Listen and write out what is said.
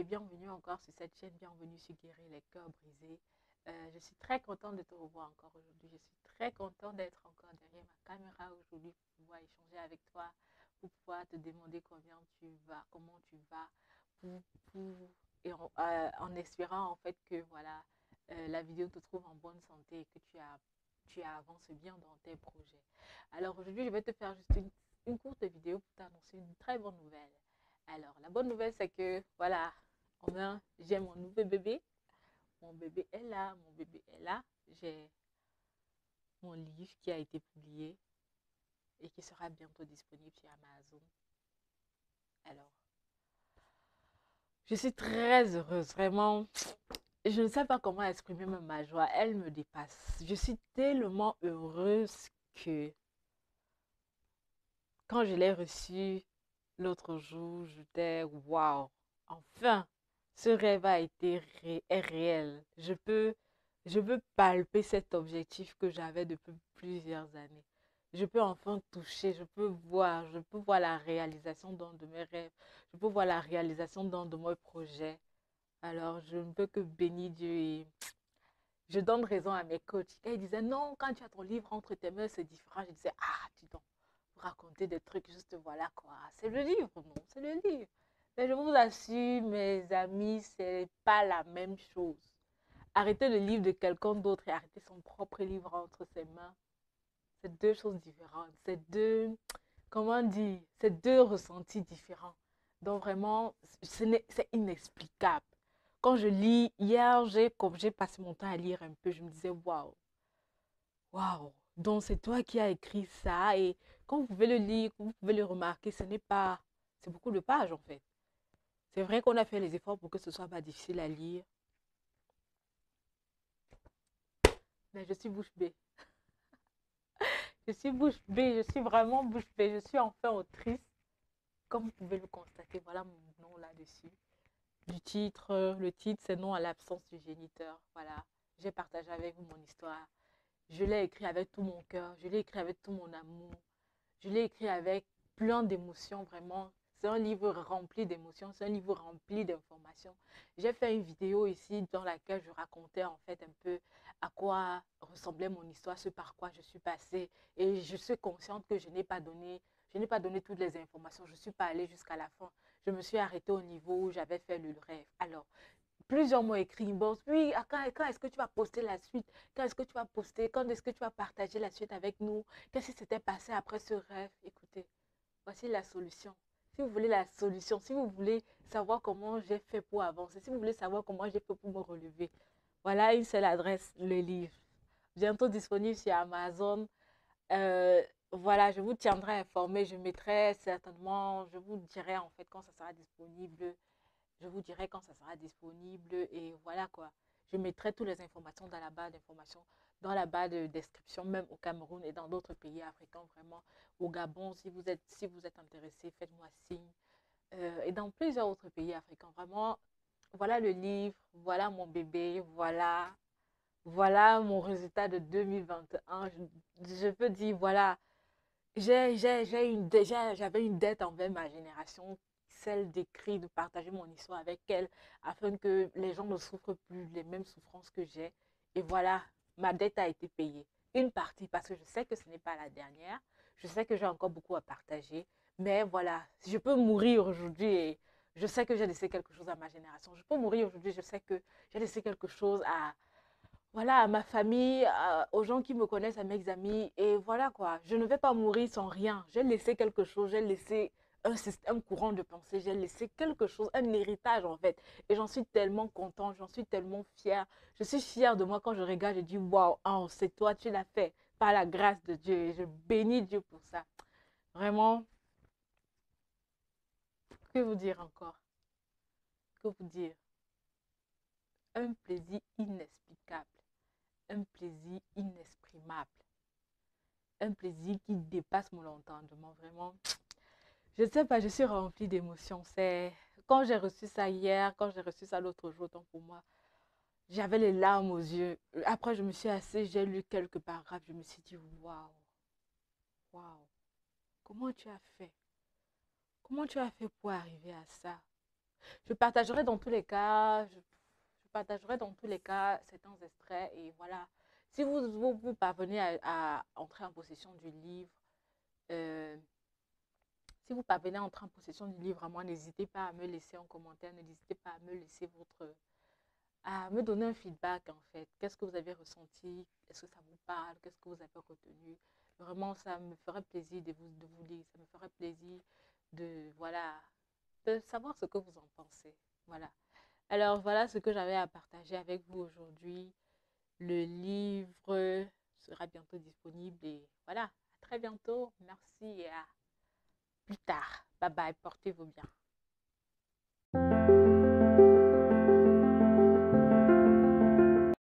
et bienvenue encore sur cette chaîne, bienvenue sur Guérir les cœurs brisés. Je suis très contente de te revoir encore aujourd'hui, je suis très contente d'être encore derrière ma caméra aujourd'hui pour pouvoir échanger avec toi, pour pouvoir te demander combien tu vas, comment tu vas, pour, pour- en espérant en fait que voilà, la vidéo te trouve en bonne santé et que tu avances bien dans tes projets. Alors aujourd'hui, je vais te faire juste une courte vidéo pour t'annoncer une très bonne nouvelle. Alors, la bonne nouvelle, c'est que, voilà, j'ai mon nouveau bébé. Mon bébé est là, mon bébé est là. J'ai mon livre qui a été publié et qui sera bientôt disponible sur Amazon. Alors, je suis très heureuse, vraiment. Je ne sais pas comment exprimer ma joie. Elle me dépasse. Je suis tellement heureuse que quand je l'ai reçu l'autre jour, j'étais waouh, enfin, ce rêve a été est réel. Je peux palper cet objectif que j'avais depuis plusieurs années. Je peux enfin toucher, je peux voir la réalisation d'un de mes rêves. Je peux voir la réalisation d'un de mes projets. Alors, je ne peux que bénir Dieu et je donne raison à mes coachs. Quand ils disaient non, quand tu as ton livre entre tes mains, c'est différent. Je disais, ah, dis donc, vous racontez des trucs, juste voilà quoi. C'est le livre, non, c'est le livre. Mais je vous assure, mes amis, c'est pas la même chose. Arrêter le livre de quelqu'un d'autre et arrêter son propre livre entre ses mains, c'est deux choses différentes. C'est deux, comment dire, c'est deux ressentis différents. Donc vraiment, c'est inexplicable. Quand je lis, hier, comme j'ai passé mon temps à lire un peu, je me disais, waouh, waouh. Donc c'est toi qui as écrit ça et quand vous pouvez le lire, vous pouvez le remarquer, ce n'est pas, c'est beaucoup de pages en fait. C'est vrai qu'on a fait les efforts pour que ce soit pas difficile à lire, mais je suis bouche bée. Je suis bouche bée, je suis vraiment bouche bée. Je suis enfin autrice. Comme vous pouvez le constater, voilà mon nom là-dessus. Le titre, c'est Non à l'absence du géniteur. Voilà, j'ai partagé avec vous mon histoire. Je l'ai écrit avec tout mon cœur, je l'ai écrit avec tout mon amour, je l'ai écrit avec plein d'émotions, vraiment. C'est un livre rempli d'émotions, c'est un livre rempli d'informations. J'ai fait une vidéo ici dans laquelle je racontais en fait un peu à quoi ressemblait mon histoire, ce par quoi je suis passée. Et je suis consciente que je n'ai pas donné toutes les informations, je ne suis pas allée jusqu'à la fin. Je me suis arrêtée au niveau où j'avais fait le rêve. Alors, plusieurs m'ont écrit, bon, oui, quand est-ce que tu vas poster la suite? Quand est-ce que tu vas poster? Quand est-ce que tu vas partager la suite avec nous? Qu'est-ce qui s'était passé après ce rêve? Écoutez, voici la solution. Si vous voulez la solution, si vous voulez savoir comment j'ai fait pour avancer, si vous voulez savoir comment j'ai fait pour me relever, voilà une seule adresse, le livre. Bientôt disponible sur Amazon. Euh, voilà, je vous tiendrai informé. Je mettrai certainement, je vous dirai en fait quand ça sera disponible. Je vous dirai quand ça sera disponible et voilà quoi. Je mettrai toutes les informations dans la barre d'informations, dans la barre de description, même au Cameroun et dans d'autres pays africains, vraiment. Au Gabon, si vous êtes intéressé, faites-moi signe. Et dans plusieurs autres pays africains, vraiment, voilà le livre, voilà mon bébé, voilà mon résultat de 2021. Je peux dire, voilà, j'avais une dette envers ma génération, celle d'écrire, de partager mon histoire avec elle, afin que les gens ne souffrent plus les mêmes souffrances que j'ai. Et voilà, ma dette a été payée. Une partie, parce que je sais que ce n'est pas la dernière. Je sais que j'ai encore beaucoup à partager. Mais voilà, je peux mourir aujourd'hui et je sais que j'ai laissé quelque chose à ma génération. Je peux mourir aujourd'hui, je sais que j'ai laissé quelque chose voilà, à ma famille, aux gens qui me connaissent, à mes amis. Et voilà quoi, je ne vais pas mourir sans rien. J'ai laissé quelque chose, j'ai laissé un système courant de pensée, j'ai laissé quelque chose, un héritage en fait. Et j'en suis tellement contente, j'en suis tellement fière. Je suis fière de moi quand je regarde, je dis waouh, oh, c'est toi, tu l'as fait par la grâce de Dieu. Et je bénis Dieu pour ça. Vraiment, que vous dire encore? Que vous dire? Un plaisir inexplicable, un plaisir inexprimable. Un plaisir qui dépasse mon entendement, vraiment. Je ne sais pas, je suis remplie d'émotions. C'est quand j'ai reçu ça hier, quand j'ai reçu ça l'autre jour, donc pour moi, j'avais les larmes aux yeux. Après, je me suis assise, j'ai lu quelques paragraphes, je me suis dit, waouh, waouh, comment tu as fait? Comment tu as fait pour arriver à ça? Je partagerai dans tous les cas, je partagerai dans tous les cas certains extraits et voilà. Si vous parvenez à entrer en possession du livre, euh, si vous parvenez à entrer en possession du livre, à moi, n'hésitez pas à me laisser en commentaire, n'hésitez pas à me laisser à me donner un feedback en fait. Qu'est-ce que vous avez ressenti? Est-ce que ça vous parle? Qu'est-ce que vous avez retenu? Vraiment, ça me ferait plaisir de vous lire, ça me ferait plaisir voilà, de savoir ce que vous en pensez. Voilà. Alors voilà ce que j'avais à partager avec vous aujourd'hui. Le livre sera bientôt disponible et voilà, à très bientôt. Merci et à plus tard. Bye bye, portez-vous bien.